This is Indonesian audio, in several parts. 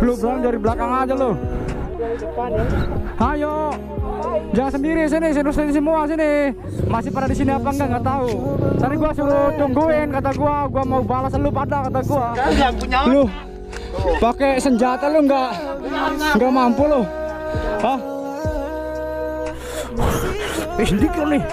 Lu bilang dari belakang aja lu. Ayo, jangan sendiri, sini semua sini. Masih pada di sini apa enggak tahu. Tadi gua suruh tungguin, kata gua mau balas lu pada, kata gua. Lu pakai senjata lu nggak mampu lu. Hah? Sedikit nih.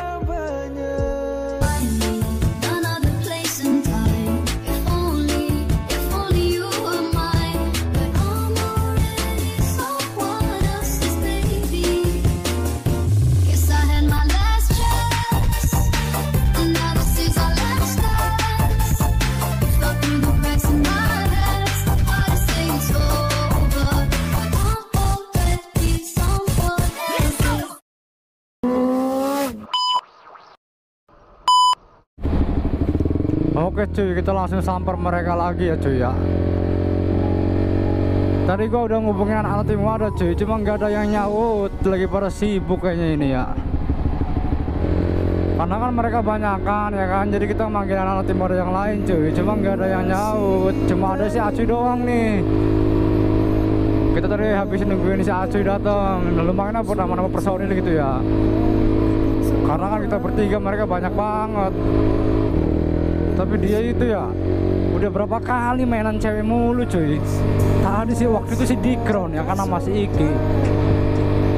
Oke cuy, kita langsung samper mereka lagi ya cuy ya. Tadi gua udah ngubungin anak tim wadah cuy, cuma nggak ada yang nyaut, lagi pada sibuk kayaknya ini ya. Karena kan mereka banyakan ya kan, jadi kita manggil anak tim wadah yang lain cuy, cuma nggak ada yang nyaut, cuma ada si Acuy doang nih. Kita tadi habis nungguin si Acuy datang, lumayan apa nama-nama personil gitu ya. Karena kan kita bertiga, mereka banyak banget. Tapi dia itu ya udah berapa kali mainan cewek mulu cuy. Tadi sih waktu itu si Dikron ya, karena masih Iki.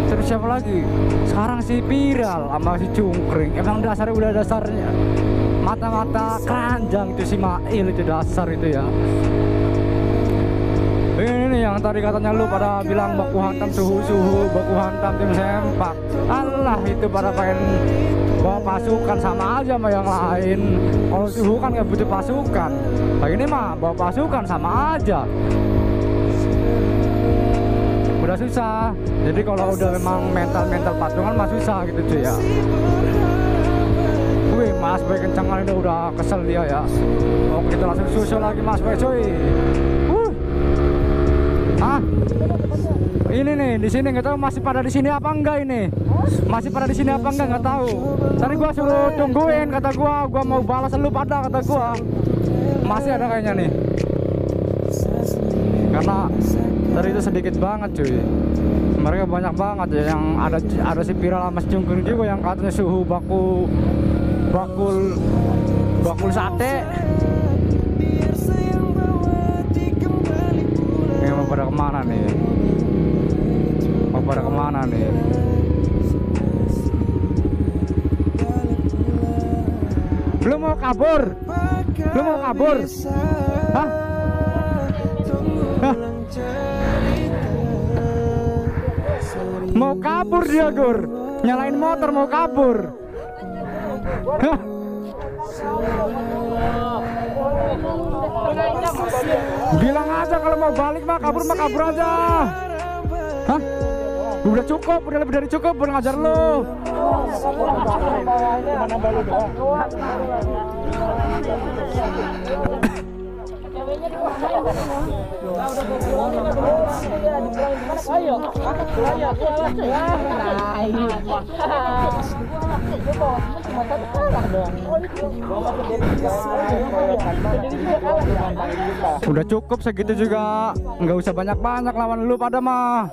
Terus siapa lagi? Sekarang si Viral sama si Cungkring. Emang dasarnya udah dasarnya mata-mata keranjang itu si Mail itu dasar itu ya. Ini yang tadi katanya lu pada bilang baku hantam suhu, baku hantam tim sempak. Allah, itu pada pengen bawa pasukan, sama aja sama yang lain. Kalau suhu kan nggak butuh pasukan, kayak ini mah bawa pasukan sama aja. Udah susah. Jadi kalau udah memang mental patungan mah susah gitu cuy ya. Wih, Mas Boy kencangan udah kesel dia ya. Oke, kita langsung susul lagi Mas Boy cuy. Ah, ini nih di sini nggak tahu masih pada di sini apa enggak ini. Masih pada di sini apa enggak tahu. Tadi gua suruh tungguin, kata gua mau balas lu pada, kata gua. Masih ada kayaknya nih. Karena dari itu sedikit banget cuy. Mereka banyak banget ya, yang ada si Viral sama si Cungkring juga yang katanya suhu bakul sate. Ini mau pada kemana nih? Mau pada kemana nih? Lu mau kabur? Lu mau kabur? Hah? Hah? Mau kabur dia, Gur. Nyalain motor mau kabur. Hah? Bilang aja kalau mau balik mah kabur aja. Hah? Udah cukup, udah lebih dari cukup buat ngajar lu. Udah cukup segitu juga, nggak usah banyak-banyak lawan lu pada mah.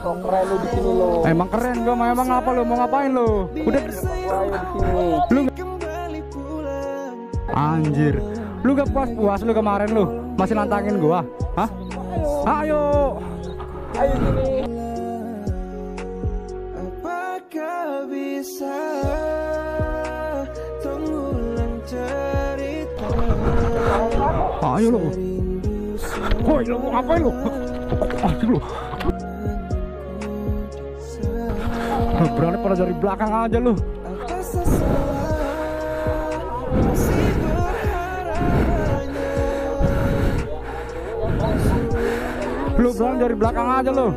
Keren lu di sini lu. Emang keren gua mah, emang apa lu mau ngapain lu? Udah lu anjir. Lu gak puas lu kemarin lu masih nantangin gua. Hah? Ayo. Ayo sini. Apakah bisa mengulang cerita? Ayo lu. Woi, lu mau ngapain lu? Anjir lu. Berani pada dari belakang aja lu. Lu bilang dari belakang aja lu.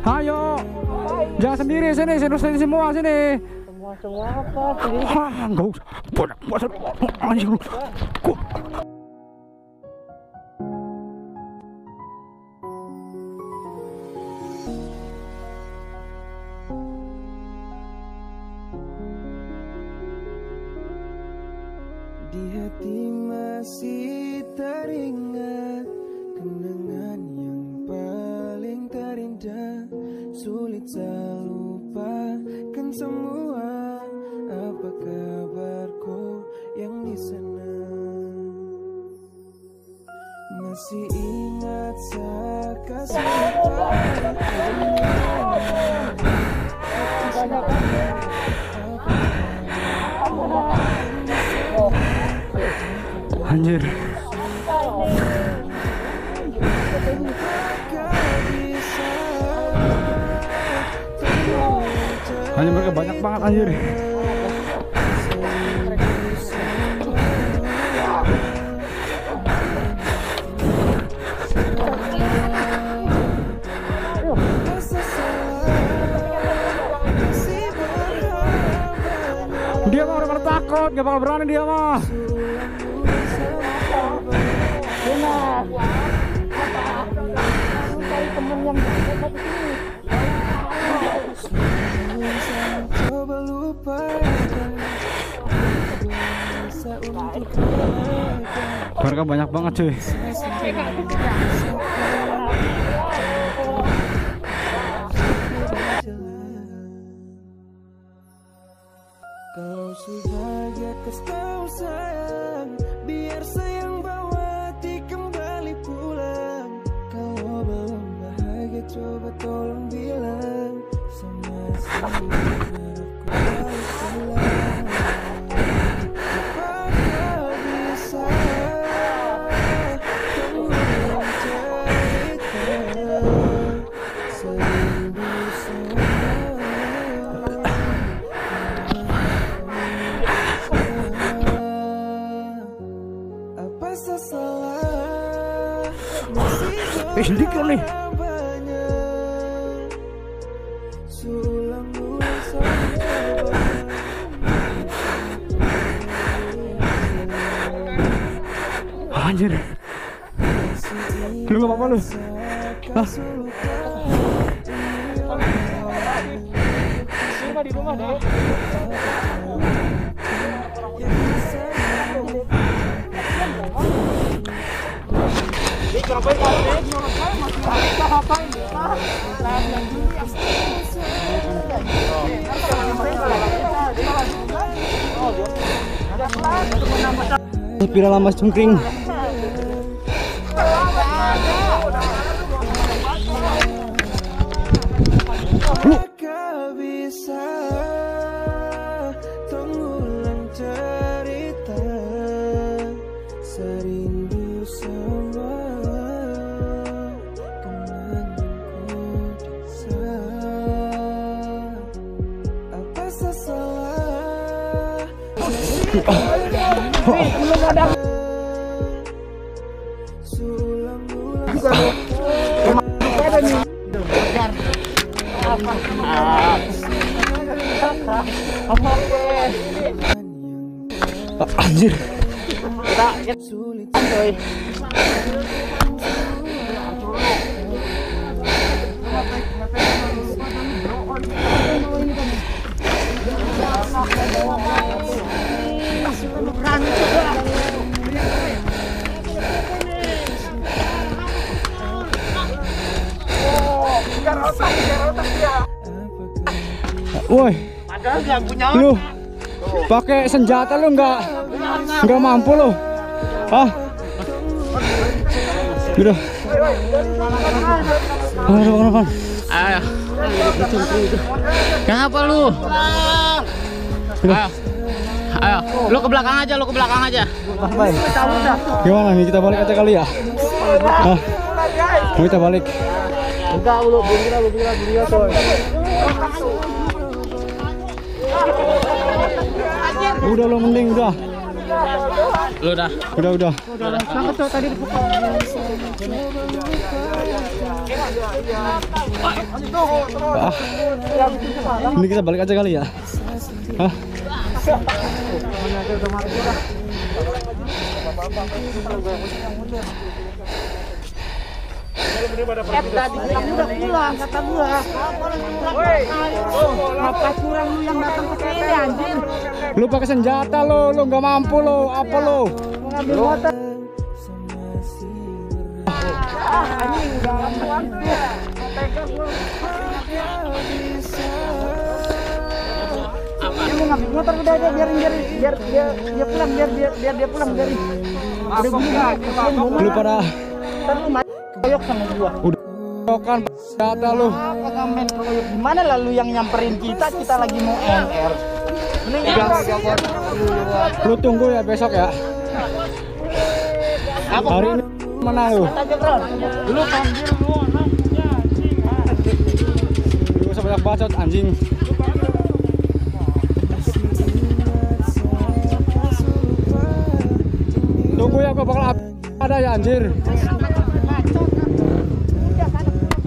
Ayo, jangan sendiri, sini semua sini. Semua apa? Hah, enggak usah. Banyak anjing lu. Di hati masih teringat kenangan tak lupakan semua. Apa kabarku yang di sana? Masih ingat saat kasih Anjir. Hanya mereka banyak banget anjir. Dia mah udah takut, gak bakal berani dia mah. Cari temen yang dekat sini. coba lupakan. Mereka banyak banget cuy. Kau sudah gagas kau sayang, biar sayang bawa hati kembali pulang. Kalau belum bahagia coba tolong bilang sama si aku balik pulang. Apakah bisa kamu cerita serindu sama? Sedikit nih. Anjir. Lu gak apa-apa lu? Hah? Di rumah deh. Pira lama cungkring. Apakah bisa mengulang cerita serindu sama kenanganku desa? Apa salah? Belum ada. Anjir. Sulit Woi, lu pakai senjata lu nggak mampu lu, ah? Udah. Aduh. Ayo. Kenapa lu? Ayo, lu ke belakang aja, Gimana nih, kita balik aja kali ya? Ah, mau kita balik. Enggak, belum kira coy. Udah lo mending udah. Lu dah. Udah. Sangka tuh tadi dipukul. Ah, ini kita balik aja kali ya? Hah? Tadi bilang udah pulang, kata gua. Ngapa kurang lu yang datang ke sini anjing? Lu pakai senjata lo nggak mampu lo, apa lo? Ngambil motor. Anjing udah lama. Dia mau ngambil motor udah aja biar dia pulang biar dia pulang biarin. Udah gini kan. Lu pada Ntar lu main koyok sama gua. udah kan kata lu. Kagak main koyok gimana lalu yang nyamperin kita lagi mau NR. Mending Lu tunggu ya besok ya. Hari ini mana lu? aja bro. Lu panggil lu anaknya anjing. Lu sebanyak bacot anjing. Tunggu ya, gua bakal ada ya anjir.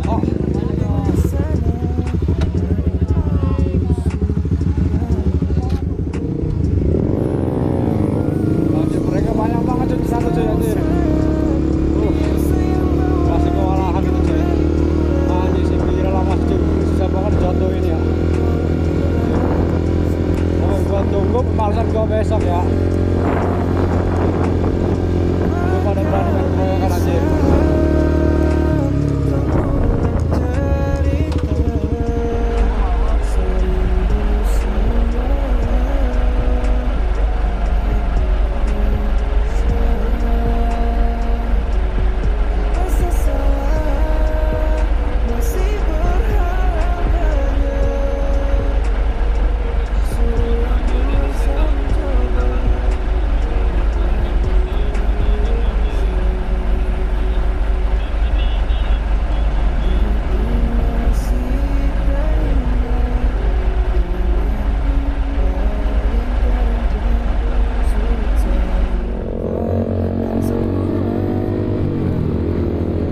Oh. Anjir, mereka banyak banget cuy di sana cuy anjir. Masih kewalahan gitu cuy. Anjir si Pira lama cuy, susah banget jatuhin ya. Oh, gua tunggu pemalasan gua besok ya. Pada berani main keroyokan anjir. Rasa salah masih berharap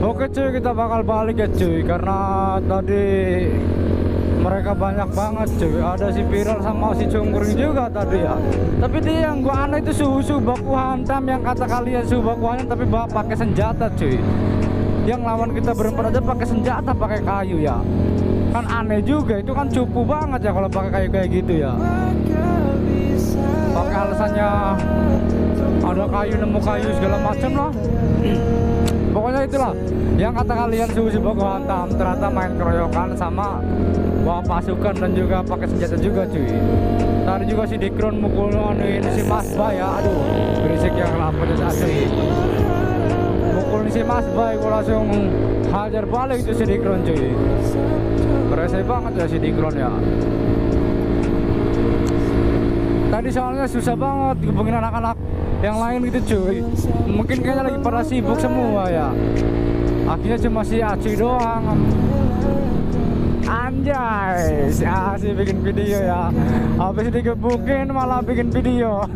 Oke cuy, kita bakal balik ya cuy, karena tadi mereka banyak banget cuy. Ada si Viral sama si Cungkuring juga tadi ya. Tapi dia yang gua aneh itu suhu baku hantam, yang kata kalian suhu baku hantam tapi pakai senjata cuy. Yang lawan kita berempat aja pakai senjata, pakai kayu ya. Kan aneh juga, itu kan cupu banget ya kalau pakai kayu kayak gitu ya. Pakai alasannya ada kayu, nemu kayu segala macam lah. Pokoknya itulah yang kata kalian suhu baku hantam, ternyata main keroyokan sama bawa pasukan dan juga pakai senjata juga cuy. Tadi juga si Dikron mukulin si Mas Bay ya, aduh berisik yang lapor asli. Mukulin si Mas Bay, gua langsung hajar balik itu si Dikron cuy. Berasa banget ya si Dikron ya. Tadi soalnya susah banget hubungin anak-anak yang lain gitu cuy. Mungkin kayaknya lagi pada sibuk semua ya. Akhirnya cuma si Aci doang. Anjay, si Aci bikin video ya. Habis digebukin malah bikin video.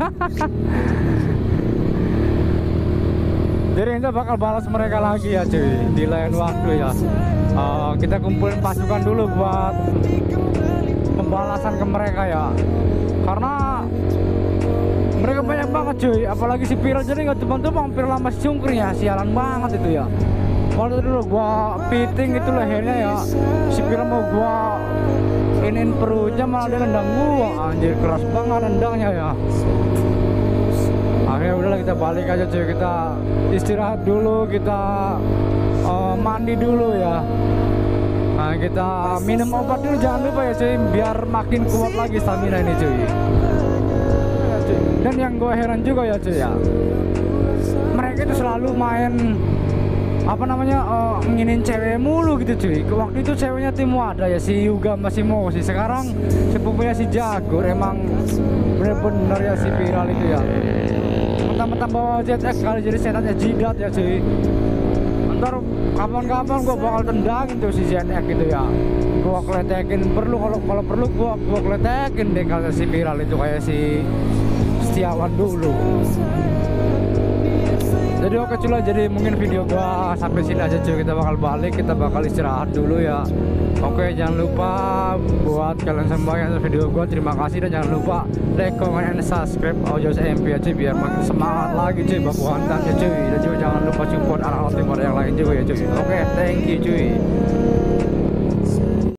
Jadi kita bakal balas mereka lagi ya cuy, di lain waktu ya. Kita kumpulin pasukan dulu buat pembalasan ke mereka ya. Karena mereka banyak banget cuy, apalagi si Viral, jadi nggak tumpang-tumpang Viral sama si Cungkring ya, sialan banget itu ya. Kalau dulu gua piting itu lehernya ya, si Viral mau gua inin perutnya malah dia nendang gua, anjir keras banget nendangnya ya. Akhirnya udahlah kita balik aja cuy, kita istirahat dulu, kita mandi dulu ya. Nah kita minum obat dulu jangan lupa ya cuy, biar makin kuat lagi stamina ini cuy. Dan yang gue heran juga ya cuy ya, mereka itu selalu main apa namanya nginin cewek mulu gitu cuy. Waktu itu ceweknya tim Wada ya, si Yuga masih mau sih. Sekarang sepupunya si Jagur, emang bener-bener ya si Viral itu ya. Mentang-mentang bawa ZX kali jadi setannya jidat ya cuy. Ntar kapan-kapan gue bakal tendangin tuh si ZX gitu ya. Gue kletekin, kalau perlu gue kletekin deh kalau si Viral itu kayak si Setiawan dulu. Jadi oke cuy, jadi mungkin video gua sampai sini aja cuy. Kita bakal balik, kita bakal istirahat dulu ya. Oke, jangan lupa buat kalian semua yang nonton video gua, terima kasih, dan jangan lupa like, comment, and subscribe Ojos MP ya cuy, biar makin semangat lagi cuy baku hantam ya cuy. Dan juga jangan lupa support anak-anak timur yang lain juga ya cuy. Oke, thank you cuy.